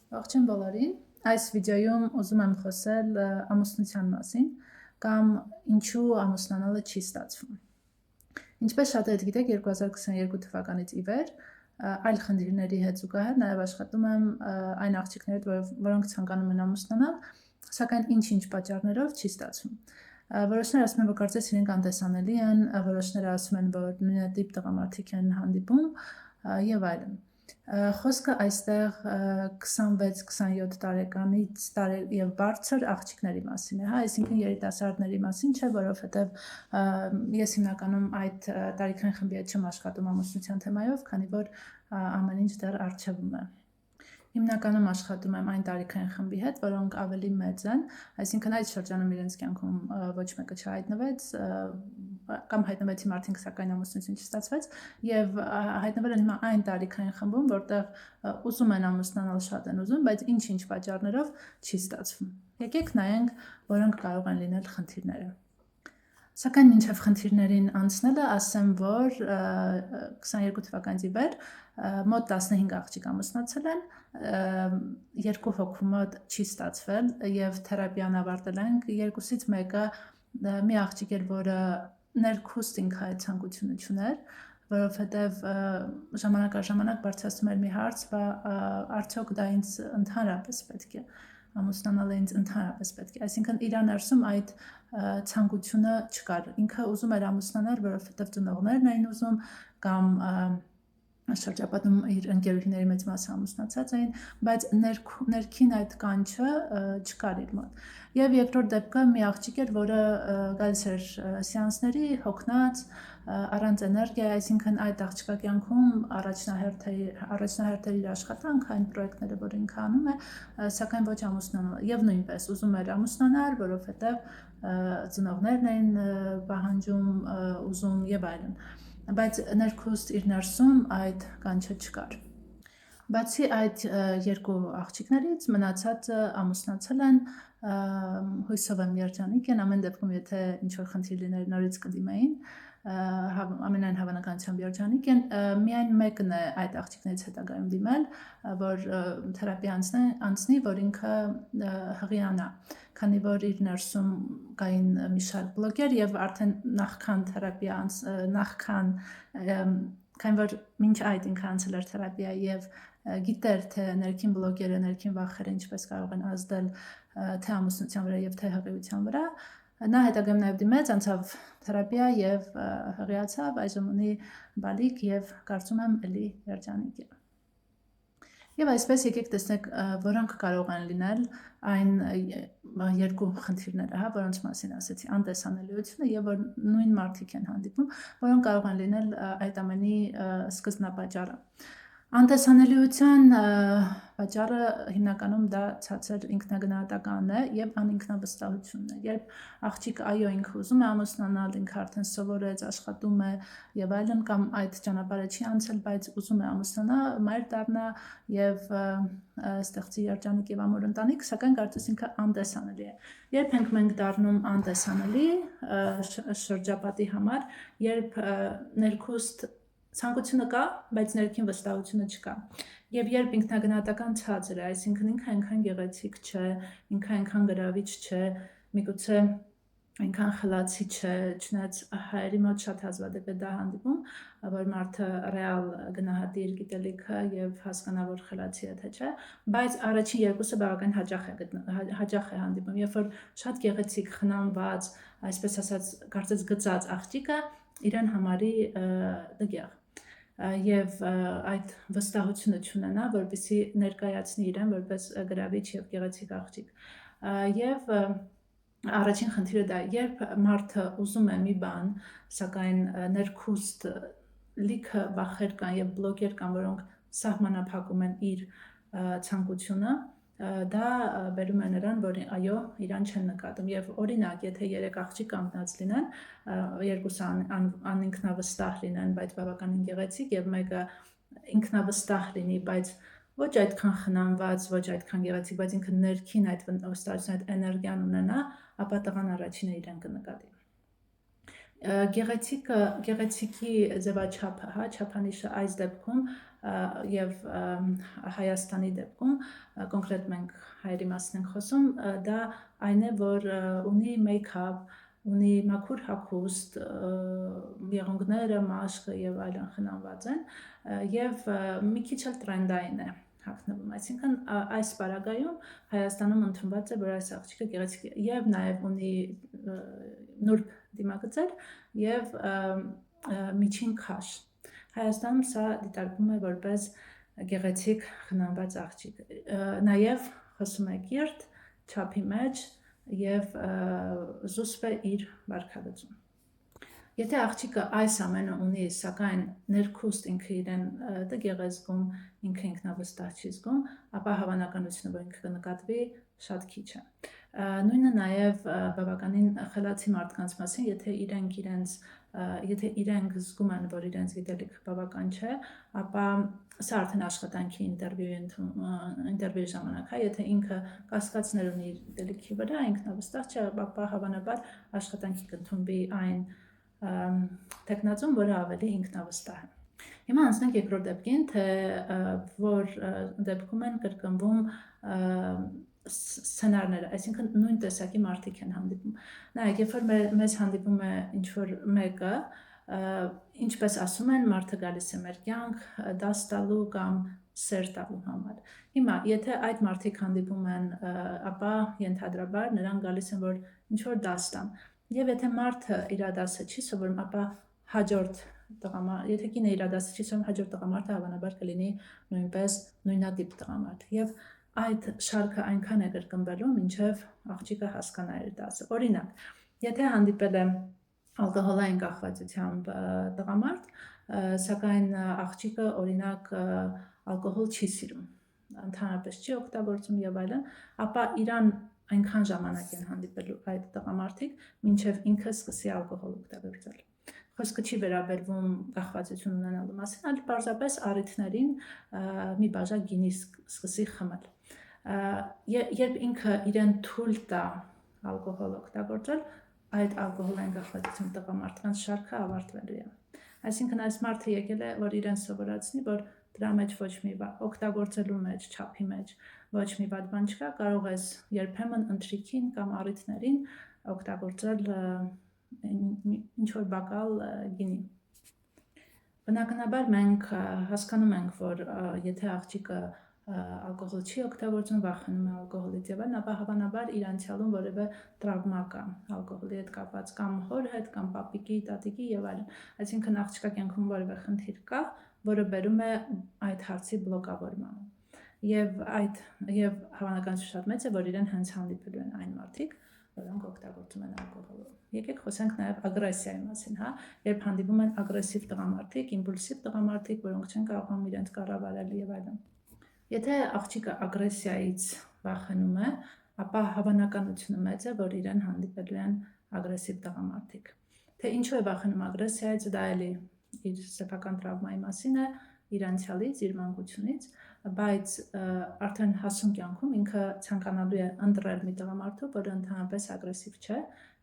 Ողջույն բոլորին, այս վիդեոյում ուզում եմ խոսել ամուսնության մասին կամ ինչու ամուսնանալը չի ստացվում։ Ինչպես շատերդ գիտեք, 2022 թվականից ի վեր այլ խնդիրների հետ զուգահեռ նաև աշխատում եմ այն աղջիկների հետ, որոնք ցանկանում են ամուսնանալ, սակայն ինչ-ինչ պատճառներով չի ստացվում։ Որոշները ասում են, որ կարծես իրենք անտեսանելի են, որոշները ասում են, որ նույնատիպ տղամարդիկ են հանդիպում եւ այլն։ Խոսքը այստեղ 26-27 տարեկանից եւ բարձր աղջիկների մասին է, այսինքն երիտասարդների մասին չէ, որովհետեւ ես հիմնականում այդ տարիքային խմբի հետ չեմ աշխատում ամուսնության թեմայով, քանի որ ամեն ինչ դեռ առջևում է։ Հիմնականում աշխատում եմ այն տարիքային խմբի հետ, որոնք ավելի մեծ են, այսինքն այդ շրջանում իրենց կյանքում ոչ մեկը չհայտնվեց կամ հայտնվեցի մարդիկ, սակայն ամուսնություն չստացվեց, եւ հայտնվել են հիմա այն տարիքային խմբում, որտեղ ուզում են ամուսնանալ, շատ են ուզում, բայց ինչ-ինչ պատճառներով չի ստացվում։ Եկեք նայենք, որոնք կարող են լինել խնդիրները։ Սակայն մինչև խնդիրներին անցնելը ասեմ, որ 22 թվականից ի վեր մոտ 15 աղջիկ ամուսնացել են, 2 հոգու մոտ չի ստացվել եւ թերապիան ավարտել ենք, 2-ից մեկը մի աղջիկ էր, որը ներքուստ ինքնահայտ ցանկությունը չուներ, որովհետեւ ժամանակ առ ժամանակ բարձրացնում էր մի հարց, արդյոք դա ինձ ընդհանրապես պետք է ամուսնանալը ինձ ընդհանրապես պետք է, այսինքն իր ներսում այդ ցանկությունը չկար, ինքը ուզում էր ամուսնանալ, որովհետև ծնողներն էին ուզում կամ շրջապատում իր ընկերուհիների մեծ մասը ամուսնացած էին, բայց ներքին այդ կանչը չկար իր մոտ։ Եվ երկրորդ դեպքը մի աղջիկ էր, որը գալիս էր սեանսների, հոգնած, առանց էներգիա, այսինքն այդ աղջկա կյանքում առաջնահերթ էր իր աշխատանքը, այն պրոյեկտները, որ ինքը անում է, սակայն ոչ ամուսնանալ։ Եվ նույնպես ուզում էր ամուսնանալ, որովհետև ծնողներն էին պահանջում, ուզում եւ այլն։ Բայց ներքուստ իր ներսում այդ կանչը չկար։ Բացի այդ երկու աղջիկներից մնացածը ամուսնացել են, հույսով եմ երջանիկ են, ամեն դեպքում եթե ինչ-որ խնդիր լիներ նորից կդիմեին, ամենայն հավանականությամբ երջանիկ են, միայն մեկն է այդ աղջիկներից հետագայում դիմել, որ թերապիա անցնի, որ ինքը հղիանա, քանի որ իր ներսում կային մի շարք բլոկեր եւ արդեն նախքան թերապիա քանի որ մինչ այդ ինքը անցել էր թերապիա եւ գիտեր թե ներքին բլոկերը, ներքին վախերը ինչպես կարող են ազդել թե ամուսնության վրա եւ թե հղիության վրա, նա հետագայում նաեւ դիմեց, անցավ թերապիա եւ հղիացավ, այժմ ունի բալիկ եւ կարծում եմ էլի երջանիկ է։ Եվ այսպես եկեք տեսնենք, որոնք կարող են լինել այն երկու խնդիրները, որոնց մասին ասեցի, անտեսանելիությունը եւ որ նույն մարդիկ են հանդիպում, որոնք կարող են լինել այդ ամենի սկզբնապատճառը։ Անտեսանելիության պատճառը հիմնականում դա ցածր ինքնագնահատականն է եւ անինքնավստահությունն է։ Երբ աղջիկը այո ինքը ուզում է ամուսնանալ, ինքը արդեն սովորեց, աշխատում է եւ այլն կամ այդ ճանապարհը չի անցել, բայց ուզում է ամուսնանալ, մայր դառնա եւ ստեղծի երջանիկ եւ ամուր ընտանիք, սակայն կարծես ինքը անտեսանելի է։ Երբ ենք մենք դառնում անտեսանելի շրջապատի համար, երբ ներքուստ ցանկությունը կա, բայց ներքին վստահությունը չկա։ Եվ երբ ինքնագնահատական ցածր է, այսինքն ինքը այնքան գեղեցիկ չէ, ինքը այնքան գրավիչ չէ, միգուցե այնքան խլացի չէ, չնայած հայերի մոտ շատ հազվադեպ է դա հանդիպում, որ մարդը ռեալ գնահատի իր գիտելիքը եւ հասկանա, որ խլացի է թե չէ, բայց առաջին երկուսը բավական հաճախ է հանդիպում, երբ որ շատ գեղեցիկ, խնամված, այսպես ասած, կարծես գծած աղջիկը իրեն համարի դգեղ եւ այդ վստահությունը չունենա, որպեսզի ներկայացնի իրեն որպես գրավիչ եւ գեղեցիկ աղջիկ։ Եվ առաջին խնդիրը դա է, երբ մարդը ուզում է մի բան, սակայն ներքուստ լիքը վախեր կան եւ բլոկեր կան, որոնք սահմանափակում են իր ցանկությունը, դա բերում է նրան, որ այո, իրան չեն նկատում եւ օրինակ, եթե 3 աղջիկ կանգնած լինեն, երկուսը անինքնավստահ լինեն, բայց բավականին գեղեցիկ եւ մեկը ինքնավստահ լինի, բայց ոչ այդքան խնամված, ոչ այդքան գեղեցիկ, բայց ինքը ներքին այդ վստահության, այդ էներգիան ունենա, ապա տղան առաջինը իրեն կնկատի։ Գեղեցիկի ձևաչափը, չափանիշը այս դեպքում եւ Հայաստանի դեպքում կոնկրետ մենք հայերի մասին ենք խոսում, դա այն է, որ ունի make-up, ունի մաքուր հագուստ, եղունգները, մաշկը եւ այլն խնամված են եւ մի քիչ էլ տրենդային է հագնվում, այսինքն այս պարագայում Հայաստանում ընդունված է, որ այս աղջիկը գեղեցիկ է եւ նաեւ ունի նուրբ դիմագծեր եւ միջին քաշ։ Հայաստանում սա դիտարկվում է որպես գեղեցիկ խնամված աղջիկ։ Նաեւ խոսում է կիրթ, չափի մեջ եւ զուսպ է իր վարքագծում։ Եթե աղջիկը այս ամենը ունի, սակայն ներքուստ ինքը իրեն տգեղ է զգում, ինքը ինքնավստահ չի զգում, ապա հավանականությունը, որ ինքը կնկատվի, շատ քիչ է։ Նույնը նաև բավականին խելացի մարդկանց մասին, եթե իրենք զգում են, որ իրենց գիտելիքը բավական չէ, ապա սա արդեն աշխատանքի ինտերվյուի ժամանակ է, եթե ինքը կասկածներ ունի իր գիտելիքի վրա, ինքնավստահ չէ, ապա հավանաբար աշխատանքի կընդունվի այն տեխնացում, որը ավելի ինքնավստահ է։ Հիմա անցնենք երկրորդ դեպքին, թե որ դեպքում են կրկնվում սցենարները, այսինքն նույն տեսակի մարդիկ են հանդիպում։ Նայեք, երբ որ մեզ հանդիպում է ինչ-որ մեկը, ինչպես ասում են, մարդը գալիս է մեր կյանք դաս տալու կամ սեր տալու համար։ Հիմա, եթե այդ մարդիկ հանդիպում են, ապա ենթադրաբար նրանք գալիս են, որ ինչ-որ դաս տան։ Եվ եթե մարդը իր դասը չի սովորում, ապա հաջորդ տղամարդը, եթե կինը իր դասը չի սովորում, հաջորդ տղամարդը հավանաբար կլինի նույնպես նույնատիպ տղամարդ։ Եվ այդ շարքը այնքան է կրկնվելու, մինչև աղջիկը հասկանա իր դասը։ Օրինակ, եթե հանդիպել է ալկոհոլային կախվածությամբ տղամարդ, սակայն աղջիկը օրինակ ալկոհոլ չի սիրում, ընդհանրապես չի օգտագործում եւ այլն, ապա իրան այնքան ժամանակ են հանդիպելու այդ տղամարդիկ, մինչև ինքը սկսի ալկոհոլ օգտագործել։ Խոսքը չի վերաբերվում կախվածություն ունենալու մասին, այլ պարզապես առիթներին մի բաժակ գինի սկսի խմել։ Երբ ինքը իրեն թույլ տա ալկոհոլ օգտագործել, այդ ալկոհոլային կախվածություն տղամարդկանց շարքը ավարտվելու է։ Այսինքն այս մարդը եկել է, որ իրեն սովորացնի, որ դրա մեջ ոչ մի օգտագործելու մեջ, չափի մեջ ոչ մի բան չկա, կարող ես երբեմն ընթրիքին կամ առիթներին օգտագործել ինչ-որ բակալ գինի։ Բնականաբար մենք հասկանում ենք, որ եթե աղջիկը ալկոհոլ չի օգտագործում, վախենում է ալկոհոլից եւ այլն, ապա հավանաբար իր անցյալում որևէ տրավմա կա ալկոհոլի հետ կապված, կամ հոր հետ, կամ պապիկի, տատիկի եւ այլն։ Այսինքն աղջկա կյանքում որևէ խնդիր կա, որը բերում է այդ հարցի բլոկավորմանը։ Եվ հավանականությունը շատ մեծ է, որ իրեն հենց հանդիպելու են այն մարդիկ, որոնք օգտագործում են ալկոհոլ։ Եկեք խոսենք նաև ագրեսիայի մասին, հա, երբ հանդիպում են ագրեսիվ տղամարդիկ, իմպուլսիվ տղամարդիկ, որոնք չեն կարողանում իրենց կառավարել եւ այլն։ Եթե աղջիկը ագրեսիայից վախենում է, ապա հավանականությունը մեծ է, որ իրեն հանդիպելու են ագրեսիվ տղամարդիկ։ Թե ինչու է վախենում ագրեսիայից, դա էլի իր սեփական տրավմայի մասին է, իր անցյալից, իր մանկությունից, բայց արդեն հասուն կյանքում ինքը ցանկանալու է ընտրել մի տղամարդու, որը ընդհանրապես ագրեսիվ չէ,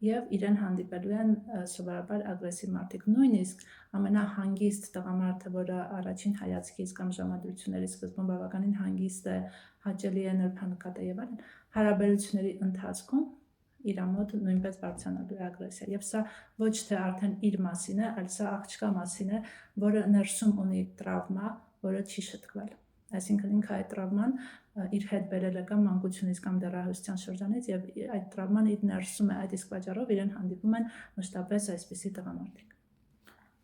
եւ իրեն հանդիպելու են սովորաբար ագրեսիվ մարդիկ։ Նույնիսկ ամենահանգիստ տղամարդը, որը առաջին հայացքից կամ ժամադրությունների սկզբում բավականին հանգիստ է, հաճելի է, նրբանկատ է եւ այլն, հարաբերությունների ընթացքում իր մոտ նույնպես բարձրանալու է ագրեսիա։ Եվ սա ոչ թե արդեն իր մասին է, այլ սա աղջկա մասին է, որը ներսում ունի տրավմա, որը չի շտկվել։ Այսինքն ինքը այդ տրավման իր հետ բերել է կամ մանկությունից կամ դեռահասության շրջանից եւ այդ տրավման իր ներսում է, այդ իսկ պատճառով իրեն հանդիպում են մշտապես այսպիսի տղամարդիկ։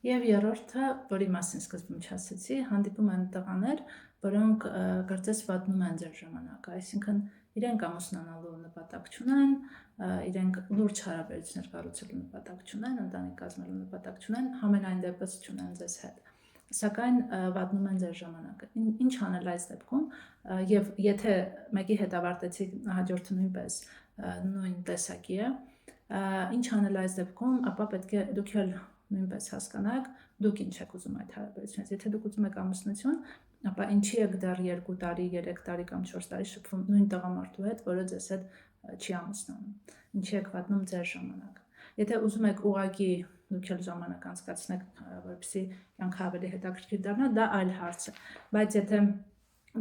Եվ երրորդը, որի մասին սկզբում չասեցի, հանդիպում են տղաներ, որոնք կարծես վատնում են ձեր ժամանակը, այսինքն իրենք ամուսնանալու նպատակ չունեն, իրենք լուրջ հարաբերություններ կառուցելու նպատակ չունեն, ընտանիք կազմելու նպատակ չունեն, համենայն դեպս չունեն ձեզ հետ։ Սակայն վատնում են ձեր ժամանակը։ Ինչ անել այս դեպքում, եւ եթե մեկի հետ ավարտեցիք, հաջորդը նույնպես նույն տեսակի է, ինչ անել այս դեպքում, ապա պետք է դուք էլ նույնպես հասկանաք, դուք ինչ եք ուզում այդ հարաբերությունից։ Եթե դուք ուզում եք ամուսնություն, ապա ինչի եք դեռ 2 տարի, 3 տարի կամ 4 տարի շփվում նույն տղամարդու հետ, որը ձեզ հետ չի ամուսնանում։ Ինչի եք վատնում ձեր ժամանակը։ Եթե ուզում եք ուղղակի դուք էլ ժամանակ անցկացնեք, որպեսզի կյանքը ավելի հետաքրքիր դառնա, դա այլ հարց է, բայց եթե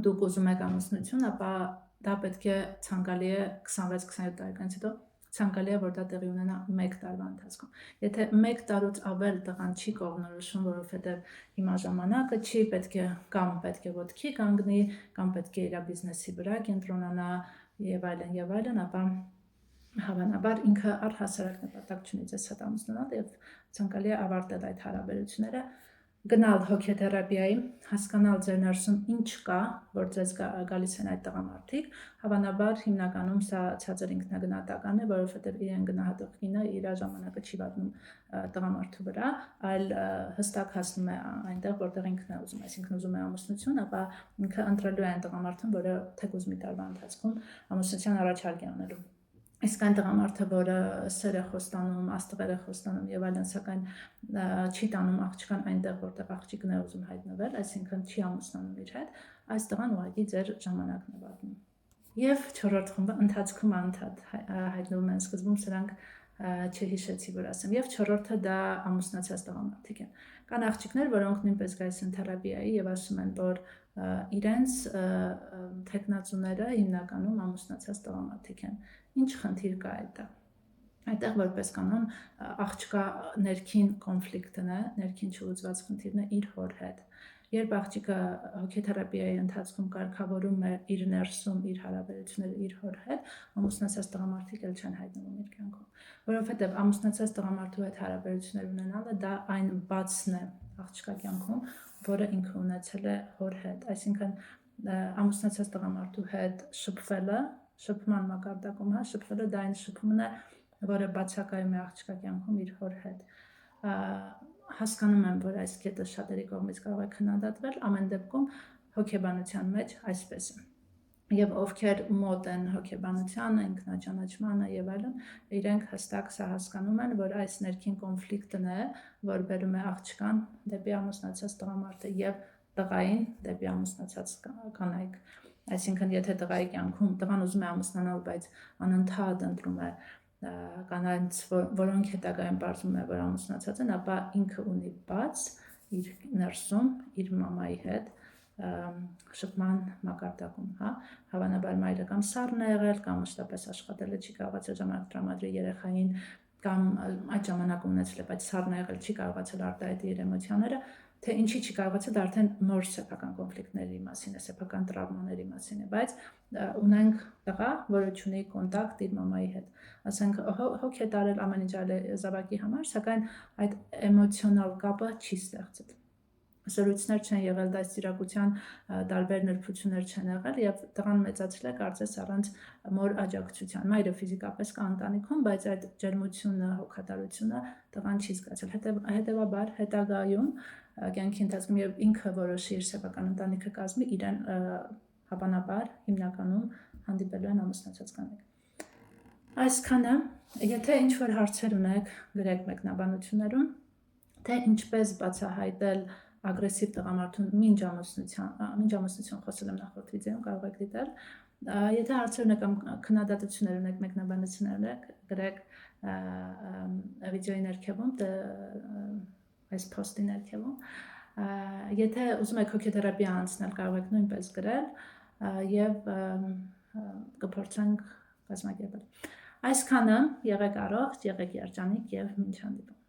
դուք ուզում եք ամուսնություն, ապա դա պետք է ցանկալի է 26-27 տարեկանից հետո ցանկալի է, որ դա տեղի ունենա 1 տարվա ընթացքում։ Եթե 1 տարուց ավել տղան չի կողմնորոշում, որովհետև հիմա ժամանակը չի, պետք է ոտքի կանգնի, կամ պետք է իր բիզնեսի վրա կենտրոնանա եւ այլն, ապա հավանաբար ինքը առհասարակ նպատակ չունի ձեզ հետ ամուսնանալ եւ ցանկալի է ավարտել այդ հարաբերությունները, գնալ հոգեթերապիայի, հասկանալ ձեր ներսում ինչ կա, որ ձեզ գալիս են այդ տղամարդիկ, հավանաբար հիմնականում սա ցածր ինքնագնահատական է, որովհետև իրեն գնահատող կինը իր ժամանակը չի վատնում տղամարդու վրա, այլ հստակ հասնում է այնտեղ, որտեղ ինքն է ուզում, այսինքն ուզում է ամուսնություն, ապա ինքը ընտրելու է այն տղամարդուն, որը թեկուզ մի տարվա ընթացքում ամուսնության առաջարկ է անելու։ Իսկ այն տղամարդը, որը սեր է խոստանում, աստղեր է խոստանում եւ այլն, սակայն չի տանում աղջկան այնտեղ, որտեղ աղջիկն է ուզում հայտնվել, այսինքն չի ամուսնանում իր հետ, այս տղան ուղղակի ձեր ժամանակն է վատնում։ Եվ 4-րդ խումբը ընթացքում անդադ հայտնվում են սկզբում, սրանք չհիշեցի, որ ասեմ, եւ 4-րդը դա ամուսնացած տղամարդիկ են։ Կան աղջիկներ, որոնք նույնպես գալիս են թերապիայի եւ ասում են, որ իրենց թեկնածուները հիմնականում ամուսնացած տղամարդիկ են։ Ինչ խնդիր կա այդտեղ։ Այդտեղ որպես կանոն աղջկա ներքին կոնֆլիկտն է, ներքին չլուծված խնդիրն է իր հոր հետ։ Երբ աղջիկը հոգեթերապիայի ընթացքում կարգավորում է իր ներսում իր հարաբերությունները իր հոր հետ, ամուսնացած տղամարդիկ էլ չեն հայտնվում իր կյանքում, որովհետև ամուսնացած տղամարդու հետ հարաբերություններ ունենալը դա այն բացն է աղջկա կյանքում, որը ինքը ունեցել է հոր հետ, այսինքն ամուսնացած տղամարդու հետ շփվելը, շփման մակարդակում, շփվելը դա այն շփումն է, որը բացակայում է աղջկա կյանքում իր հոր հետ։ Հասկանում եմ, որ այս կետը շատերի կողմից կարող է քննադատվել, ամեն դեպքում հոգեբանության մեջ այսպես է։ Եվ ովքեր մոտ են հոգեբանությանը, ինքնաճանաչմանը եւ այլն, իրենք հստակ սա հասկանում են, որ այս ներքին կոնֆլիկտն է, որ բերում է աղջկան դեպի ամուսնացած տղամարդը եւ տղային դեպի ամուսնացած կանայք։ Այսինքն, եթե տղայի կյանքում տղան ուզում է ամուսնանալ, բայց անընդհատ ընտրում է կանանց, որոնք հետագայում պարզվում է, որ ամուսնացած են, ապա ինքը ունի բաց իր ներսում, իր մամայի հետ շփման մակարդակում, հավանաբար մայրը կամ սառն է եղել, կամ մշտապես աշխատել է, չի կարողացել ժամանակ տրամադրել երեխային, կամ այդ ժամանակ ունեցել է, բայց սառն է եղել, չի կարողացել արտահայտել իր էմոցիաները, թե ինչի չի կարողացել, դա արդեն նոր սեփական կոնֆլիկտների մասին է, սեփական տրավմաների մասին է, բայց ունենք տղա, որը ունի կոնտակտ իր մամայի հետ, ասենք հոգ է տարել ամեն ինչ այլ զավակի համար, սակայն այդ էմոցիոնալ կապը չի ստեղծել։ Զրույցներ չեն եղել, դաստիարակության տարբեր նրբություններ չեն եղել եւ տղան մեծացել է կարծես առանց մոր աջակցության։ Մայրը ֆիզիկապես կա ընտանիքում, բայց այդ ջերմությունը, հոգատարությունը տղան չի զգացել։ Հետևաբար հետագայում կյանքի ընթացքում եւ ինքը որոշի իր սեփական ընտանիքը կազմի, իրեն հավանաբար հիմնականում հանդիպելու են ամուսնացած կանայք։ Այսքանը, եթե ինչ-որ հարցեր ունեք, գրեք մեկնաբանություններում, թե ինչպես բացահայտել ագրեսիվ տղամարդուն մինչ ամուսնություն խոսել եմ նախորդ վիդեոյում, կարող եք դիտել։ Եթե հարցեր ունեք կամ քննադատություններ ունեք, մեկնաբանություններ ունեք, գրեք վիդեոյի ներքևում, այս post-ի ներքևում։ Եթե ուզում եք հոգեթերապիա անցնել, կարող եք նույնպես գրել եւ կփորձենք կազմակերպել։ Այսքանը, եղեք առողջ, եղեք երջանիկ եւ մինչ հանդիպում։